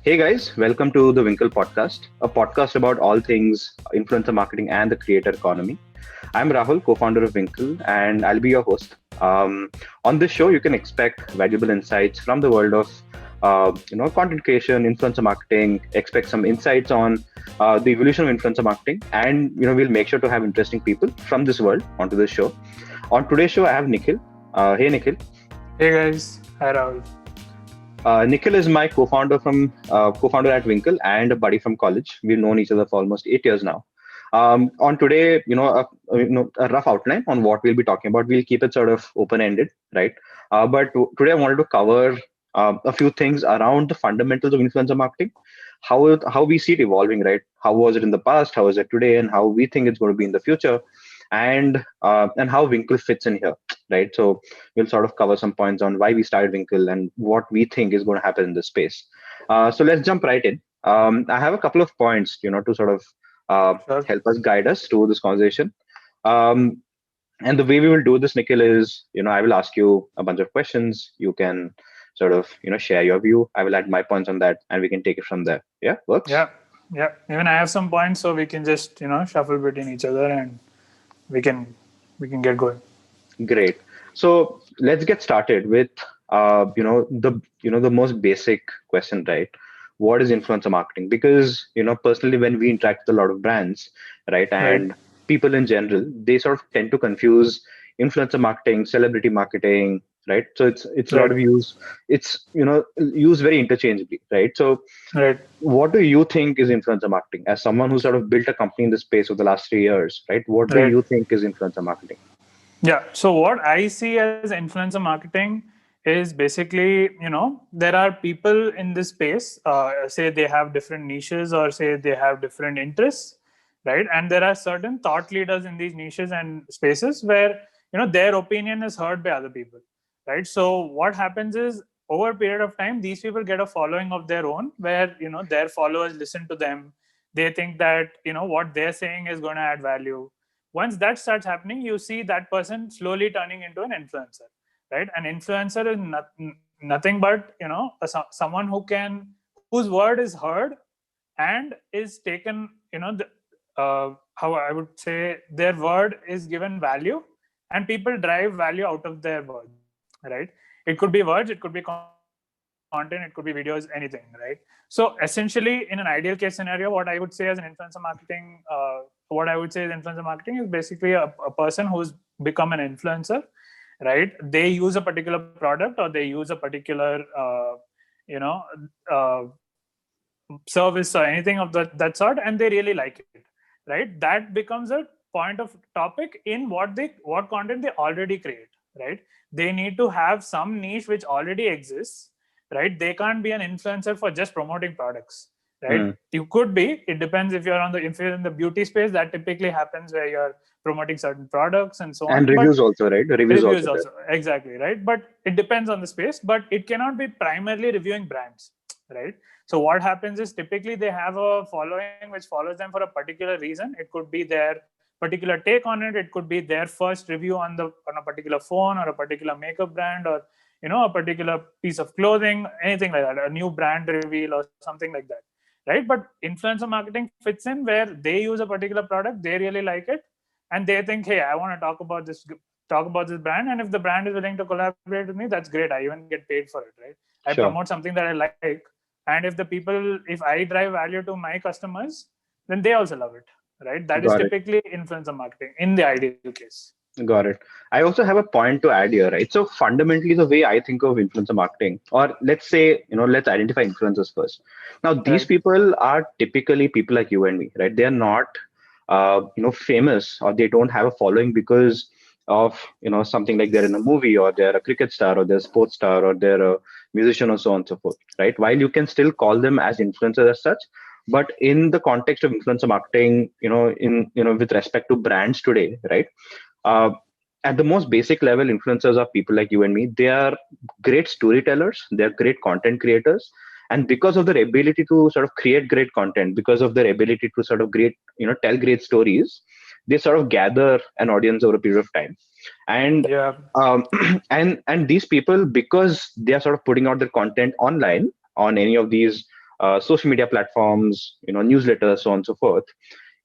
Hey guys, welcome to the Winkle Podcast, a podcast about all things influencer marketing and the creator economy. I'm Rahul, co-founder of Winkle, and I'll be your host. On this show, you can expect valuable insights from the world of content creation, influencer marketing. Expect some insights on the evolution of influencer marketing, and we'll make sure to have interesting people from this world onto the show. On today's show, I have Nikhil. Hey Nikhil. Hey guys, hi Rahul. Nikhil is my co-founder at Winkle and a buddy from college. We've known each other for almost 8 years now. On today, a rough outline on what we'll be talking about. We'll keep it sort of open-ended, right? Today I wanted to cover a few things around the fundamentals of influencer marketing, how we see it evolving, right? How was it in the past? How is it today? And how we think it's going to be in the future, and how Winkle fits in here, right? So we'll sort of cover some points on why we started Winkle and what we think is going to happen in this space. So let's jump right in. I have a couple of points, to sort of Sure. help us guide us through this conversation. Um, and the way we will do this, Nikhil, is I will ask you a bunch of questions. You can sort of share your view. I will add my points on that, and we can take it from there. Yeah, works. Yeah, yeah. Even I have some points, so we can just shuffle between each other, and we can get going. Great. So let's get started with the most basic question, right? What is influencer marketing? Because personally, when we interact with a lot of brands, right, Right, and people in general, they sort of tend to confuse influencer marketing, celebrity marketing, right? So it's a lot right, of use. It's used very interchangeably, right? So right. what do you think is influencer marketing? As someone who sort of built a company in this space over the last 3 years, right? What do Right. you think is influencer marketing? Yeah. So what I see as influencer marketing is basically, there are people in this space, say they have different niches or say they have different interests, right? And there are certain thought leaders in these niches and spaces where, their opinion is heard by other people, right? So what happens is over a period of time, these people get a following of their own where, their followers listen to them. They think that, what they're saying is going to add value. Once that starts happening, you see that person slowly turning into an influencer, right? An influencer is nothing but someone whose word is heard and is taken, how I would say, their word is given value, and people derive value out of their words, right? It could be words, it could be content, it could be videos, anything, right? So essentially, in an ideal case scenario, what I would say is influencer marketing is basically a person who's become an influencer, right? They use a particular product or they use a particular you know uh, service or anything of that sort, and they really like it, right? That becomes a point of topic in what content they already create, right? They need to have some niche which already exists, right? They can't be an influencer for just promoting products, right? Hmm. You could be, it depends. If you're in the beauty space, that typically happens where you're promoting certain products and so And on. But reviews also, right? Reviews reviews also there. also, exactly, right? But it depends on the space, but it cannot be primarily reviewing brands, right? So what happens is typically they have a following which follows them for a particular reason. It could be their particular take on it, it could be their first review on a particular phone or a particular makeup brand, or a particular piece of clothing, anything like that, a new brand reveal or something like that, right? But influencer marketing fits in where they use a particular product, they really like it, and they think, hey, I want to talk about this brand, and if the brand is willing to collaborate with me, that's great. I even get paid for it, right? I promote Sure. something that I like, and if I drive value to my customers, then they also love it, right? That is Got it. typically influencer marketing in the ideal case. Got it. I also have a point to add here, right? So fundamentally, the way I think of influencer marketing, or let's say, let's identify influencers first. Now, these Right, people are typically people like you and me, right? They are not, famous, or they don't have a following because of, something like they're in a movie, or they're a cricket star, or they're a sports star, or they're a musician, or so on and so forth, right? While you can still call them as influencers as such, but in the context of influencer marketing, with respect to brands today, right? uh, at the most basic level, influencers are people like you and me. They are great storytellers, they're great content creators, and because of their ability to sort of create great content, because of their ability to sort of tell great stories, they sort of gather an audience over a period of time. And yeah, and these people, because they are sort of putting out their content online on any of these social media platforms, newsletters, so on and so forth,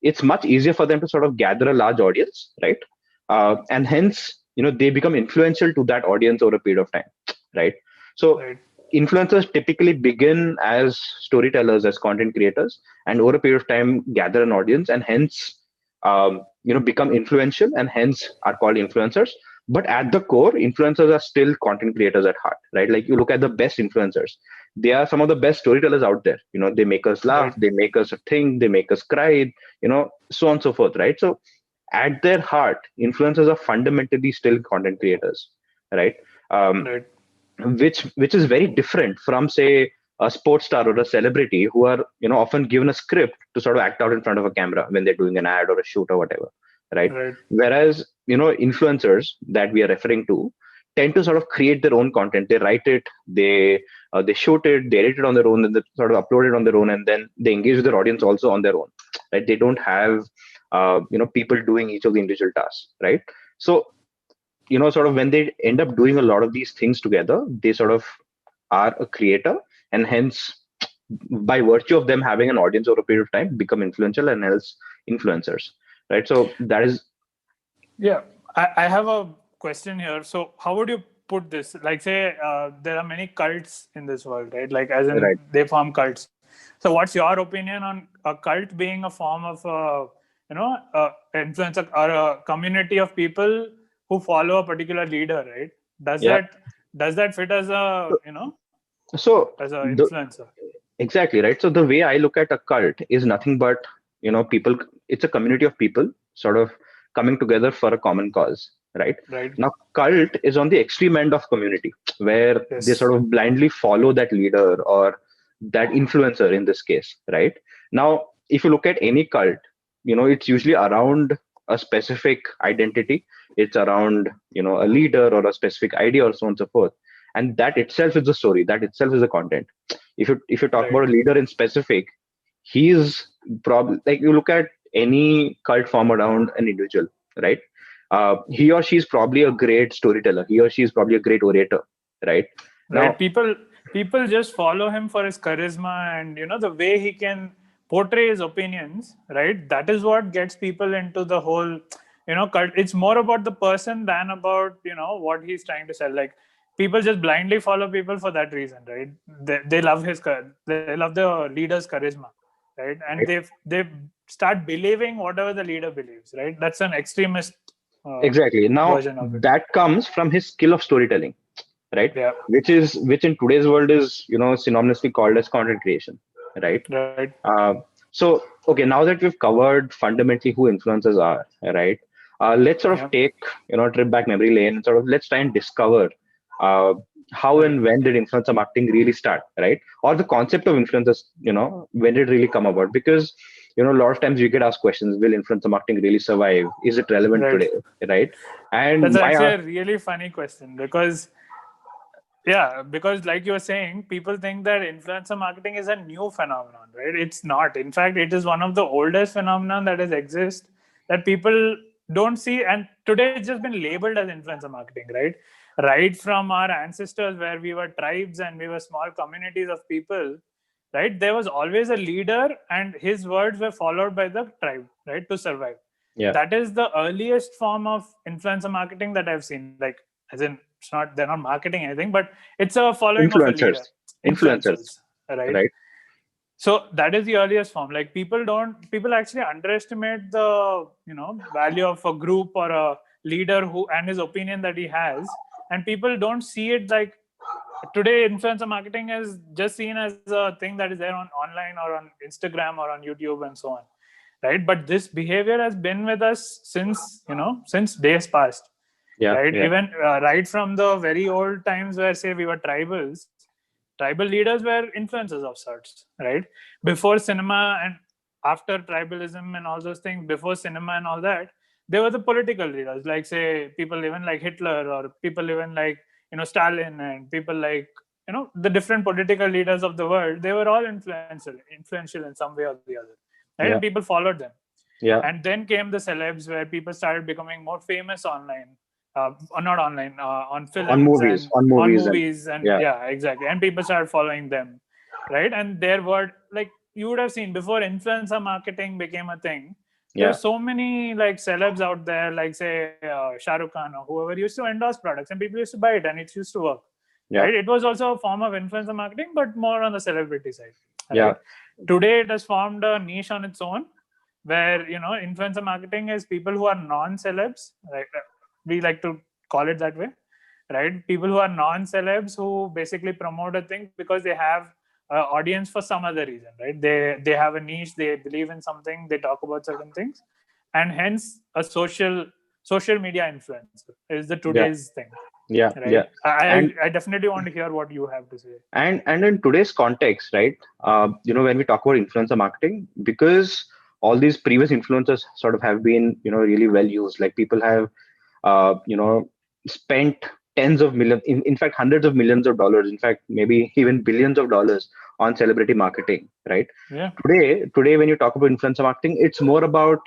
it's much easier for them to sort of gather a large audience, right? And hence, they become influential to that audience over a period of time, right? So Right. influencers typically begin as storytellers, as content creators, and over a period of time gather an audience, and hence, become influential, and hence are called influencers. But at the core, influencers are still content creators at heart, right? Like you look at the best influencers, they are some of the best storytellers out there. They make us laugh, Right. they make us think, they make us cry, so on and so forth, right? So at their heart, influencers are fundamentally still content creators, right? um, Right. which is very different from, say, a sports star or a celebrity who are often given a script to sort of act out in front of a camera when they're doing an ad or a shoot or whatever, right? Right. Whereas influencers that we are referring to tend to sort of create their own content. They write it, they shoot it, they edit it on their own, and they sort of upload it on their own, and then they engage with their audience also on their own, right? They don't have people doing each of the individual tasks, right? So sort of when they end up doing a lot of these things together, they sort of are a creator, and hence, by virtue of them having an audience over a period of time, become influential and else influencers, right? So that is Yeah, I have a question here. So, how would you put this? Like, say, there are many cults in this world, right? Like, as in right. they form cults. So, what's your opinion on a cult being a form of, influence or a community of people who follow a particular leader, right? Does Yeah. that does that fit as a, So as a the influencer? exactly right. So the way I look at a cult is nothing but people. It's a community of people sort of coming together for a common cause, right? Right. Now, cult is on the extreme end of community where they Yes. sort of blindly follow that leader or that influencer in this case, right? Now, if you look at any cult, it's usually around a specific identity. It's around a leader or a specific idea or so on and so forth, and that itself is the story. That itself is the content. If you talk Right. about a leader in specific, he's probably, like, you look at any cult form around an individual, right? He or she is probably a great storyteller. He or she is probably a great orator, right? Right. Now, People just follow him for his charisma and the way he can portray his opinions, right? That is what gets people into the whole cult. It's more about the person than about what he's trying to sell. Like, people just blindly follow people for that reason, right? They love they love the leader's charisma, right? And right, they start believing whatever the leader believes, right? That's an extremist exactly. Now version of it. that comes from his skill of storytelling, right? Yeah. Which in today's world is synonymously called as content creation, right? Right. Uh, so, okay, now that we've covered fundamentally who influencers are, right? Let's sort of Yeah. take a trip back memory lane and sort of let's try and discover uh, how Right. and when did influencer marketing really start, right? Or the concept of influencers, when did it really come about? Because a lot of times we get asked questions: will influencer marketing really survive? Is it relevant Right. today, right? And That's why actually ask? a really funny question because, yeah, because like you were saying, people think that influencer marketing is a new phenomenon, right? It's not. In fact, it is one of the oldest phenomenon that has exist that people don't see, and today it's just been labeled as influencer marketing, right? Right from our ancestors, where we were tribes and we were small communities of people, right? There was always a leader, and his words were followed by the tribe, right, to survive. Yeah, That is the earliest form of influencer marketing that I've seen. Like, as in, it's not, they're not marketing anything, but it's a following of a influencers, leader, influencers, influencers, right? right? So that is the earliest form. Like, people actually underestimate the value of a group or a leader who and his opinion that he has, and people don't see it. Like, today influencer marketing is just seen as a thing that is there on online or on Instagram or on YouTube and so on, right? But this behavior has been with us since since days past, Yeah, right? yeah, Even right from the very old times where, say, we were tribals. Tribal leaders were influencers of sorts, right? Before cinema and after tribalism and all those things, before cinema and all that, they were the political leaders, like, say, people even like Hitler, or people even like Stalin, and people like the different political leaders of the world. They were all influential in some way or the other, right? And yeah, people followed them. yeah. And then came the celebs, where people started becoming more famous online, or not online, on On films movies, and on on movies, and movies, and yeah, yeah, exactly. And people started following them. right? And there were like, you would have seen before influencer marketing became a thing. There were Yeah. so many like celebs out there, like say Shah Rukh Khan or whoever used to endorse products, and people used to buy it, and it used to work, Yeah. right? It was also a form of influencer marketing, but more on the celebrity side, Yeah. right? Today, it has formed a niche on its own, where influencer marketing is people who are non-celebs, right? We like to call it that way, right? People who are non-celebs who basically promote a thing because they have audience for some other reason, right? They have a niche, they believe in something, they talk about certain things, and hence a social media influencer is the Yeah. today's thing, Yeah. right? Yeah. I, And I definitely want to hear what you have to say. and in today's context, right? When we talk about influencer marketing, because all these previous influencers sort of have been, really well used. Like people have, spent tens of millions, in fact, hundreds of millions of dollars, in fact, maybe even billions of dollars on celebrity marketing, right? Yeah, Today, when you talk about influencer marketing, it's more about,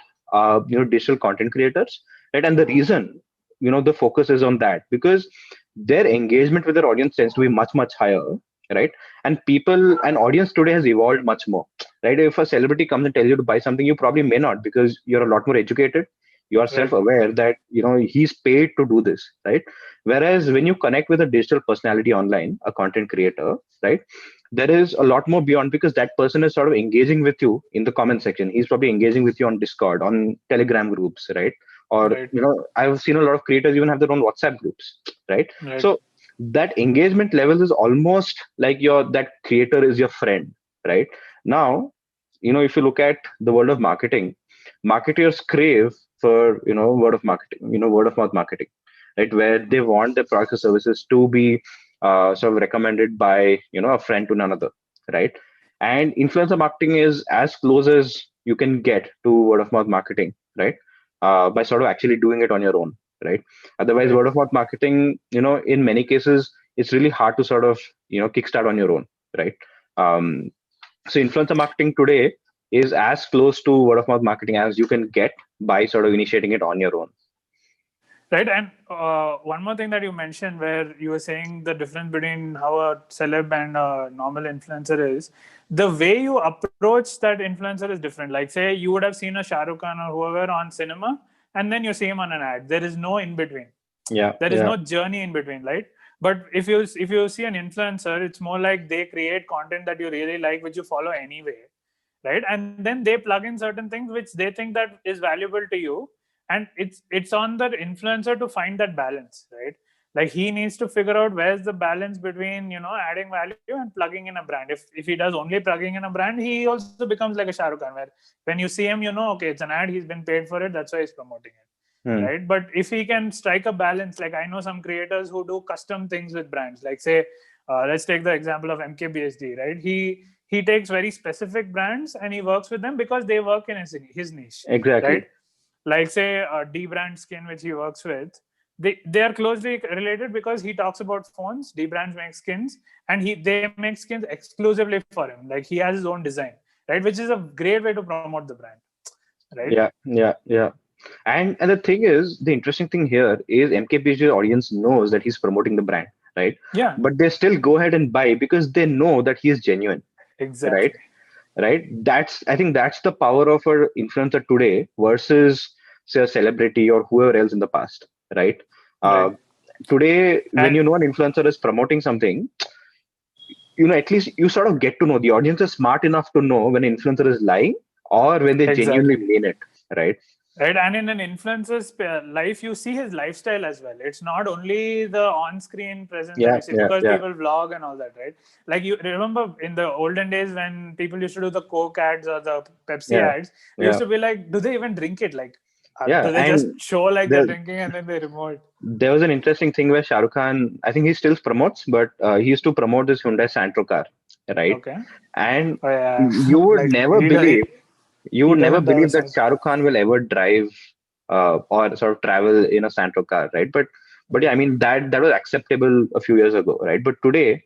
digital content creators, right? And the reason, the focus is on that because their engagement with their audience tends to be much, much higher, right? And people and audience today has evolved much more, right? If a celebrity comes and tells you to buy something, you probably may not because you're a lot more educated. You are right. self-aware that he's paid to do this, right? Whereas when you connect with a digital personality online, a content creator, right, there is a lot more beyond because that person is sort of engaging with you in the comment section. He's probably engaging with you on Discord, on Telegram groups, right? Or Right, I've seen a lot of creators even have their own WhatsApp groups, right? right, So that engagement level is almost like that creator is your friend, right? Now, if you look at the world of marketing, marketers crave for word of mouth marketing, right? Where they want their products or services to be sort of recommended by a friend to another, right? And influencer marketing is as close as you can get to word of mouth marketing, right? By sort of actually doing it on your own, right? Otherwise, right. word of mouth marketing, in many cases, it's really hard to sort of kickstart on your own, right? Um, so influencer marketing today is as close to word of mouth marketing as you can get by sort of initiating it on your own. Right. And one more thing that you mentioned, where you were saying the difference between how a celeb and a normal influencer is, the way you approach that influencer is different. Like, say, you would have seen a Shah Rukh Khan or whoever on cinema, and then you see him on an ad. There is no in between. Yeah, There is yeah, no journey in between, right? But if you see an influencer, it's more like they create content that you really like, which you follow anyway, right? And then they plug in certain things which they think that is valuable to you, and it's on the influencer to find that balance, right? Like he needs to figure out where's the balance between adding value and plugging in a brand. If he does only plugging in a brand, he also becomes like a Shah Rukh Khan, where when you see him, okay, it's an ad, he's been paid for it, that's why he's promoting it, hmm, right? But if he can strike a balance, like I know some creators who do custom things with brands, like say, let's take the example of MKBHD, right? He takes very specific brands and he works with them because they work in his niche, right? exactly. Like say D brand skin, which he works with, they are closely related because he talks about phones. D brands make skins, and they make skins exclusively for him. Like he has his own design, right? Which is a great way to promote the brand, right? Yeah, yeah, yeah. And the thing is, the interesting thing here is MKBHD audience knows that he's promoting the brand, right? Yeah, But they still go ahead and buy because they know that he is genuine, right? exactly. Right. I think that's the power of an influencer today versus say a celebrity or whoever else in the past, right? Uh, Right. Today, when And an influencer is promoting something, at least you sort of get to know the audience is smart enough to know when an influencer is lying or when they genuinely exactly. mean it, right? Right. And in an influencer's life, you see his lifestyle as well. It's not only the on-screen presence that Yeah, you see, yeah, because yeah, people vlog and all that, right? Like you remember in the olden days when people used to do the Coke ads or the Pepsi yeah, ads, we used yeah, to be like, do they even drink it? Like, yeah. do they just And show like they're there, drinking and then they remove it? there was an interesting thing where Shah Rukh Khan, I think he still promotes, but he used to promote this Hyundai Santro car, right? Okay. And Oh yeah. you would Like never believe you he would never doesn't have a believe that sense. Shah Rukh Khan will ever drive or sort of travel in a Santro car, right? But yeah, I Right. mean that was acceptable a few years ago, right? But today,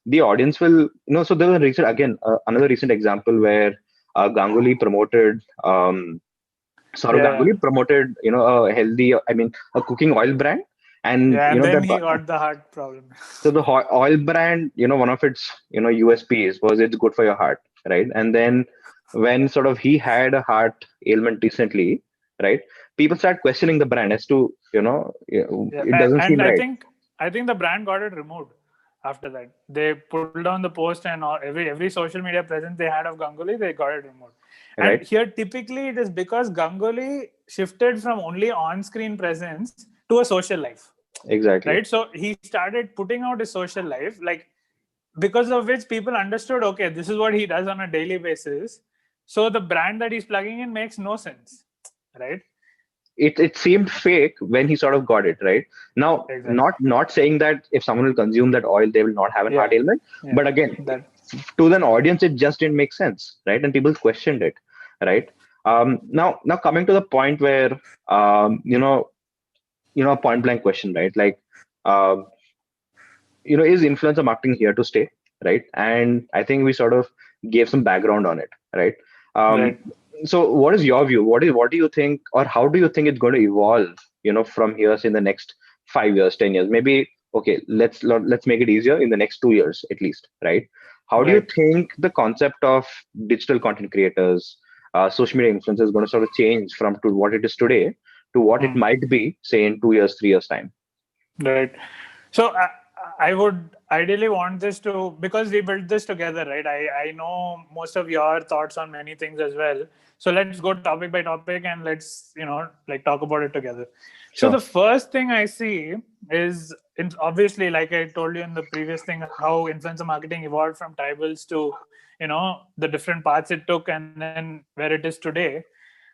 the audience will, so there was a recent again another recent example where Ganguly promoted Saurav Yeah, yeah. Ganguly promoted a healthy, I mean a cooking oil brand, And Yeah, and then that he got the heart problem. so the oil brand, one of its USPs was it's good for your heart, right? And then when sort of he had a heart ailment recently, right? People start questioning the brand as to Yeah, it doesn't seem and right, I think the brand got it removed after that. They pulled down the post and all, every social media presence they had of Ganguly, they got it removed. And right? here, typically, it is because Ganguly shifted from only on-screen presence to a social life, Exactly. right? So he started putting out his social life, like because of which people understood, okay, this is what he does on a daily basis. So the brand that he's plugging in makes no sense, right? It seemed fake when he sort of got it right. Now, Exactly. not saying that if someone will consume that oil they will not have an heart Yeah. ailment, Yeah. but again, That. to an audience it just didn't make sense, right? And people questioned it, right? Now coming to the point where point blank question, right? Like, um, is influencer marketing here to stay, right? And I think we sort of gave some background on it, right? um, Right. so what is your view? What do you think, or how do you think it's going to evolve, from here in the next 5 years, 10 years, maybe? Okay, let's make it easier, in the next 2 years at least, right? How do you Right. think the concept of digital content creators, social media influencers, is going to sort of change from to what it is today to what it Hmm. might be, say, in 2 years, 3 years time? Right. So I would ideally want this to, because we built this together, right? I know most of your thoughts on many things as well. So let's go topic by topic and let's like talk about it together. So the Sure. first thing I see is obviously, like I told you in the previous thing, how influencer marketing evolved from tribals to the different paths it took and then where it is today.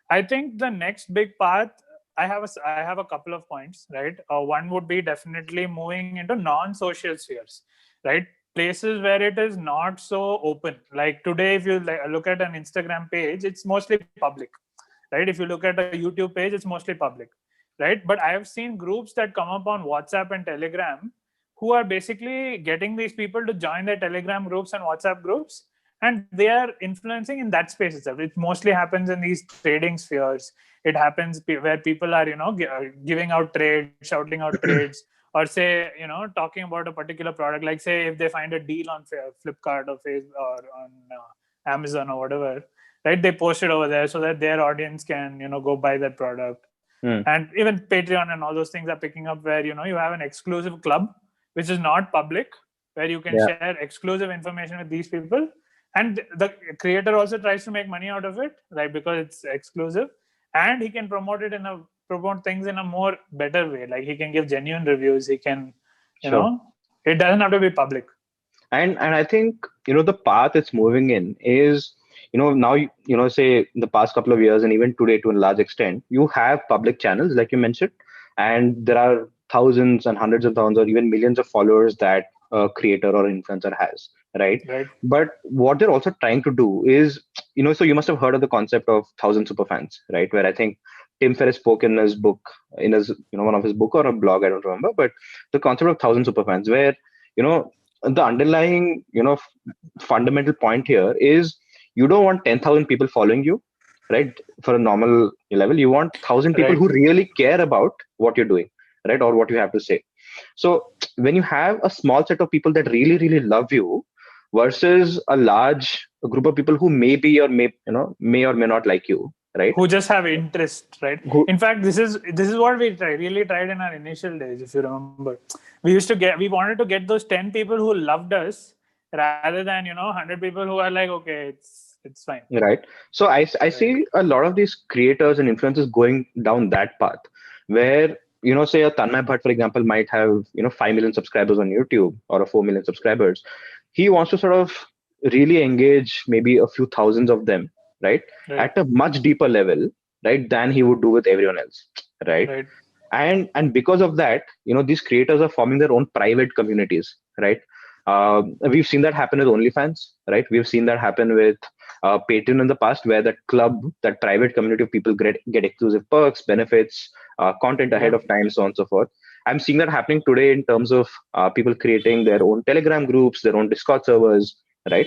I think the next big path, I have a couple of points, right? One would be definitely moving into non-social spheres, right? Places where it is not so open. Like today, if you look at an Instagram page, it's mostly public, right? If you look at a YouTube page, it's mostly public, right? But I have seen groups that come up on WhatsApp and Telegram who are basically getting these people to join their Telegram groups and WhatsApp groups, and they are influencing in that space itself. It mostly happens in these trading spheres. It happens where people are giving out trades, shouting out trades, or say talking about a particular product. Like say if they find a deal on Flipkart or Facebook or on Amazon or whatever, right? They post it over there so that their audience can go buy that product. Hmm. And even Patreon and all those things are picking up where you have an exclusive club which is not public, where you can Yeah. share exclusive information with these people, and the creator also tries to make money out of it, right? Because it's exclusive, and he can promote things in a more better way. Like he can give genuine reviews. He can, Sure. it doesn't have to be public. And I think the path it's moving in is, now, say in the past couple of years and even today to a large extent, you have public channels like you mentioned, and there are thousands and hundreds of thousands or even millions of followers that a creator or influencer has, right? Right. But what they're also trying to do is, so you must have heard of the concept of 1,000 superfans, right? Where I think Tim Ferriss spoke in his book, in his one of his book or a blog, I don't remember, but the concept of 1,000 superfans, where you know the underlying fundamental point here is, you don't want 10,000 people following you, right? For a normal level, you want 1,000 people Right. who really care about what you're doing, right? Or what you have to say. So when you have a small set of people that really really love you versus a large group of people who may or may not like you, right? Who just have interest, right? Who In fact, this is what we really tried in our initial days. If you remember, we wanted to get those 10 people who loved us rather than 100 people who are like, okay, it's fine. Right. So I Right. see a lot of these creators and influencers going down that path where, say a Tanmay Bhatt, for example, might have, 5 million subscribers on YouTube or a 4 million subscribers. He wants to sort of really engage maybe a few thousands of them, right? Right. At a much deeper level, right, than he would do with everyone else, right? Right. And because of that, these creators are forming their own private communities, right? We've seen that happen with OnlyFans, right? We've seen that happen with Patreon in the past, where that club, that private community of people get exclusive perks, benefits, content ahead Yeah. of time, so on and so forth. I'm seeing that happening today in terms of people creating their own Telegram groups, their own Discord servers, right?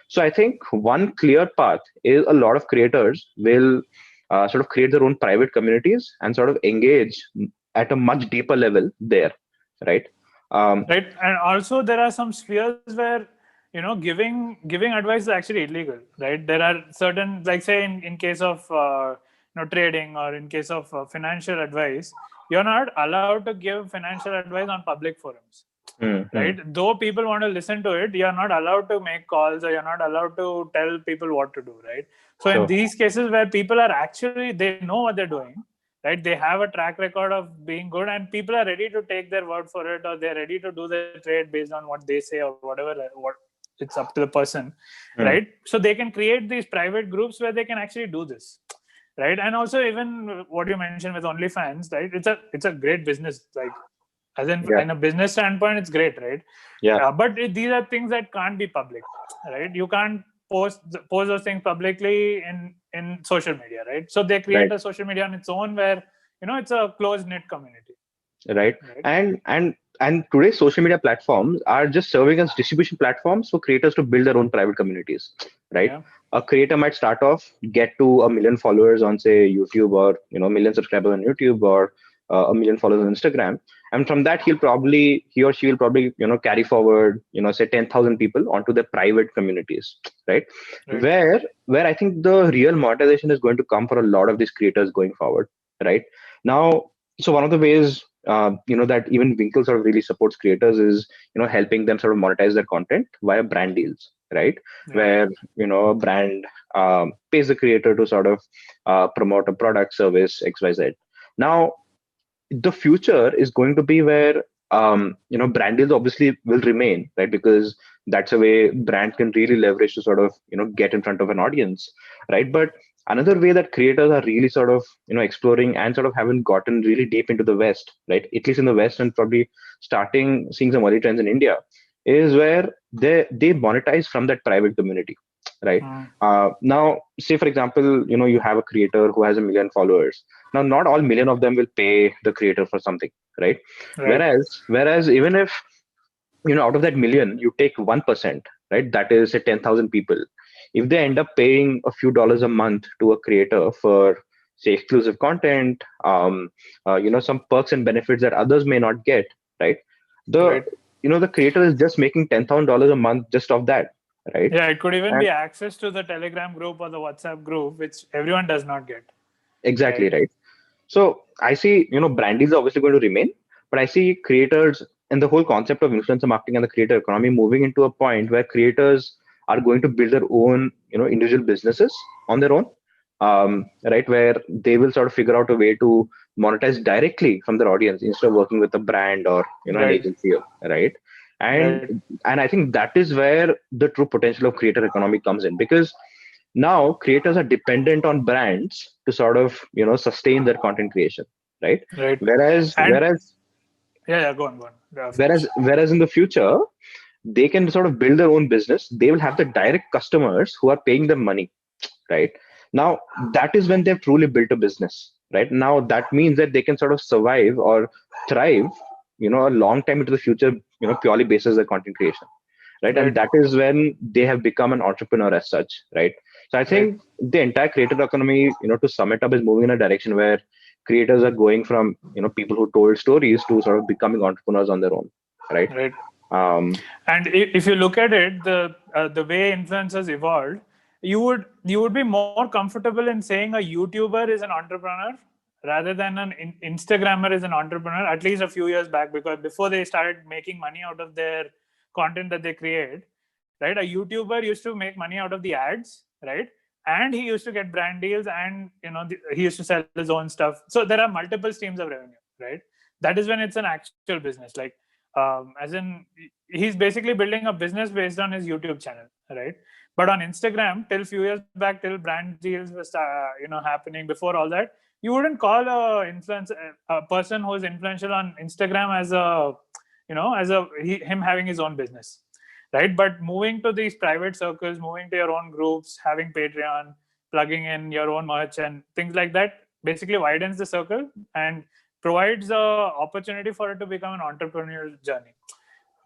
So I think one clear path is, a lot of creators will sort of create their own private communities and sort of engage at a much deeper level there, right? Right, and also there are some spheres where giving advice is actually illegal, right? There are certain, like say in case of trading, or in case of financial advice, you're not allowed to give financial advice on public forums, mm-hmm. right? Though people want to listen to it, you're not allowed to make calls, or you're not allowed to tell people what to do, right? So in Sure. these cases where people are actually, they know what they're doing, right? They have a track record of being good, and people are ready to take their word for it, or they're ready to do the trade based on what they say, or whatever, what it's up to the person, Mm. right? So they can create these private groups where they can actually do this, right? And also, even what you mentioned with OnlyFans, right? It's a great business, like, as Yeah. in a business standpoint, it's great, right? Yeah. But these are things that can't be public, right? You can't post those things publicly in social media, right? So they create Right. a social media on its own, where it's a closed knit community, Right. right? And today's social media platforms are just serving as distribution platforms for creators to build their own private communities, right? Yeah, A creator might start off, get to a million followers on, say, YouTube, or million subscribers on YouTube, or a million followers on Instagram, and from that he or she will probably carry forward, say 10,000 people onto their private communities, right? right. Where I think the real monetization is going to come for a lot of these creators going forward, right? Now, so one of the ways that even Winkle sort of really supports creators is helping them sort of monetize their content via brand deals, right? Yeah, Where a brand pays the creator to sort of promote a product, service, XYZ. Now, the future is going to be where brand deals obviously will remain, right? Because that's a way brand can really leverage to sort of get in front of an audience, right? But another way that creators are really sort of exploring and sort of haven't gotten really deep into the West, right? At least in the West, and probably starting seeing some early trends in India, is where they monetize from that private community, right? mm, Now, say for example, you have a creator who has a million followers. Now, not all million of them will pay the creator for something, right? right, Whereas even if out of that million you take 1%, right? That is, say, 10,000 people. If they end up paying a few dollars a month to a creator for, say, exclusive content, some perks and benefits that others may not get, right? The right. the creator is just making $10,000 a month just off that, right? Yeah, it could even And be access to the Telegram group or the WhatsApp group, which everyone does not get, exactly, right? right. So I see, brand deals are obviously going to remain, but I see creators and the whole concept of influencer marketing and the creator economy moving into a point where creators are going to build their own, individual businesses on their own, right? Where they will sort of figure out a way to monetize directly from their audience instead of working with a brand or an Right, agency, right? And right, and I think that is where the true potential of creator economy comes in, because now creators are dependent on brands to sort of sustain their content creation, right? right. whereas And whereas yeah, go on. Yeah, whereas finish. whereas in the future they can sort of build their own business. They will have the direct customers who are paying them money, right? Now, that is when they've truly built a business, right? Now that means that they can sort of survive or thrive a long time into the future, purely basis their content creation, right? And Right, that is when they have become an entrepreneur as such, right? So I right. think the entire creator economy, to sum it up, is moving in a direction where creators are going from people who told stories to sort of becoming entrepreneurs on their own, right? Right. um And if you look at it, the way influencers evolved, you would be more comfortable in saying a YouTuber is an entrepreneur rather than an Instagrammer is an entrepreneur. At least a few years back, because before they started making money out of their content that they create, right? A YouTuber used to make money out of the ads, right? And he used to get brand deals, and he used to sell his own stuff. So there are multiple streams of revenue, right? That is when it's an actual business. Like, as in, he's basically building a business based on his YouTube channel, right? But on Instagram, till few years back, till brand deals was happening, before all that, you wouldn't call a person who is influential on Instagram as him having his own business, right? But moving to these private circles, moving to your own groups, having Patreon, plugging in your own merch and things like that, basically widens the circle and provides a opportunity for it to become an entrepreneurial journey.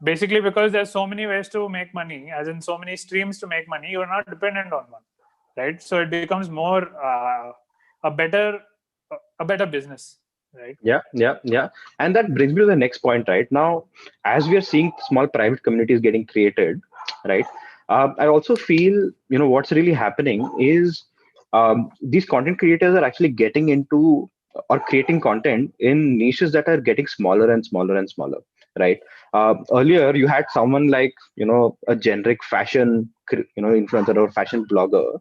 Basically, because there's so many ways to make money, as in so many streams to make money, you're not dependent on one, right? So it becomes more a better business. right? Yeah. And that brings me to the next point, right? Now, as we are seeing small private communities getting created, right? I also feel, what's really happening is these content creators are actually getting into or creating content in niches that are getting smaller and smaller and smaller, right? Earlier, you had someone like, a generic fashion, influencer or fashion blogger.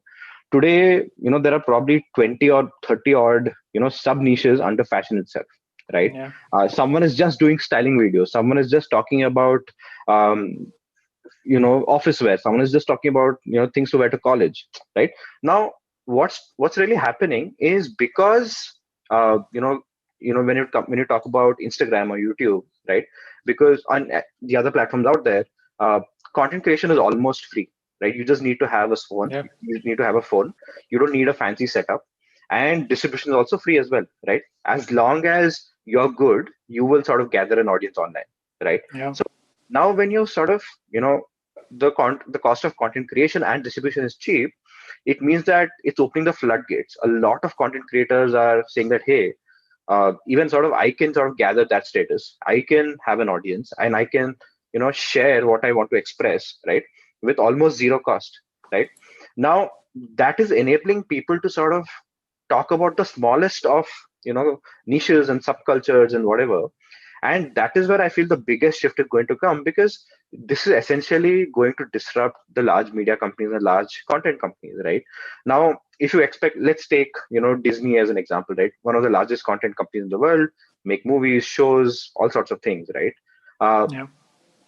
Today, there are probably 20 or 30 odd, sub niches under fashion itself, right? Yeah. Someone is just doing styling videos, someone is just talking about um, office wear, someone is just talking about things to wear to college, right? Now, what's really happening is because when you talk about Instagram or YouTube, right? Because on the other platforms out there, uh, content creation is almost free, right? You just need to have a phone. Yeah. You need to have a phone. You don't need a fancy setup, and distribution is also free as well, right? As long as you're good, you will sort of gather an audience online, right? Yeah. So now when you sort of the cost of content creation and distribution is cheap, it means that it's opening the floodgates. A lot of content creators are saying that, hey, even sort of I can sort of gather that status, I can have an audience, and I can share what I want to express, right, with almost zero cost, right? Now that is enabling people to sort of talk about the smallest of niches and subcultures and whatever. And that is where I feel the biggest shift is going to come, because this is essentially going to disrupt the large media companies and large content companies, right? Now, if you expect, let's take Disney as an example, right? One of the largest content companies in the world, make movies, shows, all sorts of things, right? uh, Yeah.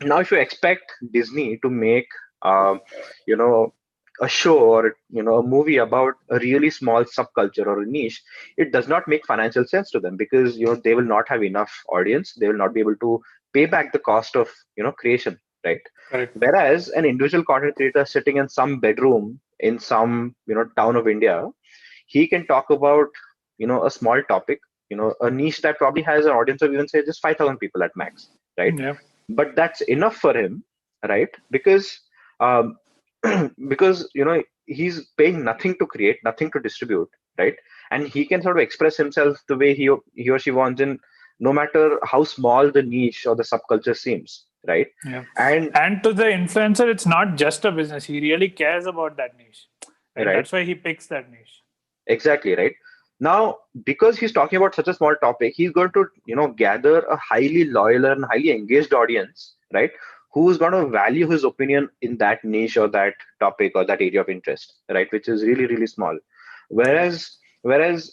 Now if you expect Disney to make um, you know a show or a movie about a really small subculture or a niche, it does not make financial sense to them, because they will not have enough audience, they will not be able to pay back the cost of creation, right? Correct. Whereas an individual content creator sitting in some bedroom in some town of India, he can talk about a small topic, a niche that probably has an audience of even say just 5,000 people at max, right? Yeah. But that's enough for him, right? Because um, because he's paying nothing to create, nothing to distribute, right? And he can sort of express himself the way he or she wants, in no matter how small the niche or the subculture seems, right? Yeah. And And to the influencer, it's not just a business. He really cares about that niche. Right. right, That's why he picks that niche. exactly, right. Now, because he's talking about such a small topic, he's going to gather a highly loyal and highly engaged audience, right? Who's going to value his opinion in that niche or that topic or that area of interest, right? Which is really, really small. Yeah. Whereas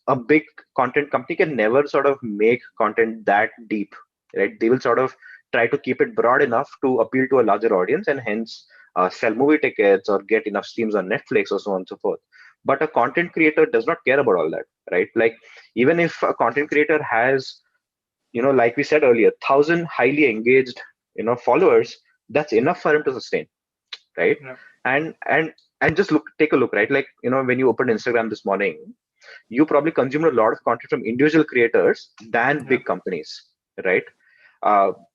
a big content company can never sort of make content that deep, right? They will sort of try to keep it broad enough to appeal to a larger audience, and hence sell movie tickets or get enough streams on Netflix or so on and so forth. But a content creator does not care about all that, right? Like, even if a content creator has like we said earlier, 1,000 highly engaged followers, that's enough for him to sustain, right? Yeah. And just take a look, right? Like, when you opened Instagram this morning, you probably consumed a lot of content from individual creators than Yeah. big companies, right?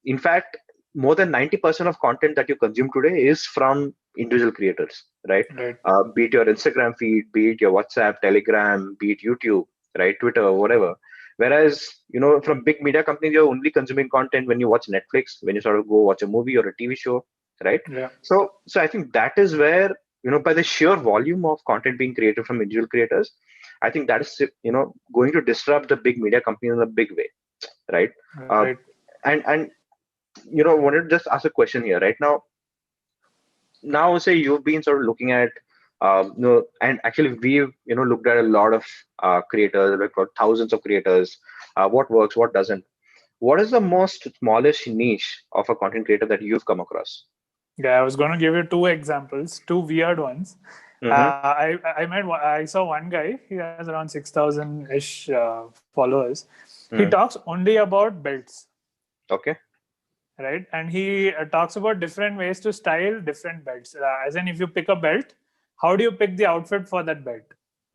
In fact, more than 90% of content that you consume today is from individual creators, right? Right. Be it your Instagram feed, be it your WhatsApp, Telegram, be it YouTube, right, Twitter, whatever. Whereas, from big media companies, you're only consuming content when you watch Netflix, when you sort of go watch a movie or a TV show, right? Yeah. So I think that is where, by the sheer volume of content being created from individual creators, I think that is, going to disrupt the big media companies in a big way, right? Uh, Right. and wanted to just ask a question here right now. Say you've been sort of looking at and actually we've looked at a lot of creators, like got thousands of creators, what works, what doesn't. What is the most smallest niche of a content creator that you've come across? Yeah, I was going to give you two examples, two weird ones. Mm-hmm. I saw one guy. He has around 6,000 ish followers. He Mm. talks only about belts, Okay. right? And he talks about different ways to style different belts. As in, if you pick a belt, how do you pick the outfit for that belt?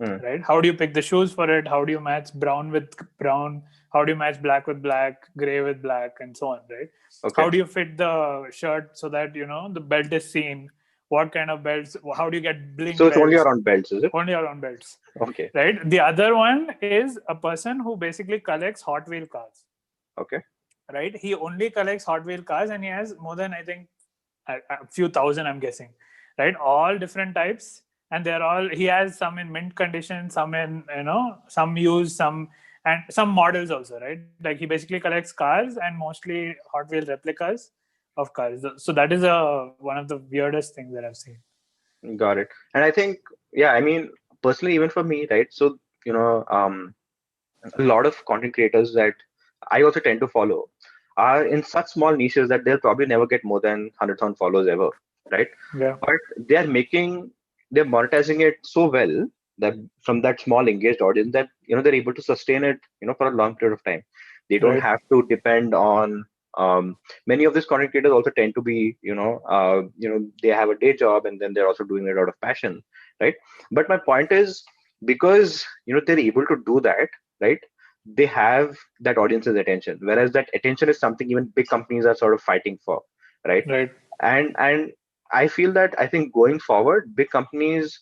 Mm. Right? How do you pick the shoes for it? How do you match brown with brown? How do you match black with black, gray with black, and so on? Right? Okay. How do you fit the shirt so that the belt is seen what kind of belts, how do you get bling So it's only belts? around belts, is it? Only around belts. Okay. Right. The other one is a person who basically collects Hot Wheel cars. Okay. Right. He only collects Hot Wheel cars, and he has more than, I think, a few thousand, I'm guessing. Right. All different types, and they're all. He has some in mint condition, some in some used, some and some models also. Right. Like he basically collects cars and mostly Hot Wheel replicas of cars. So that is one of the weirdest things that I've seen. Got it. And I think, yeah, I mean, personally, even for me, right? So, a lot of content creators that I also tend to follow are in such small niches that they'll probably never get more than 100,000 followers ever, right? Yeah. But they're monetizing it so well that from that small engaged audience that, they're able to sustain it, for a long period of time. They don't Right. have to depend on, many of these content creators also tend to be, they have a day job and then they're also doing it out of passion, right? But my point is, because, they're able to do that, right? They have that audience's attention, whereas that attention is something even big companies are sort of fighting for, right? Right. And I feel that, I think going forward, big companies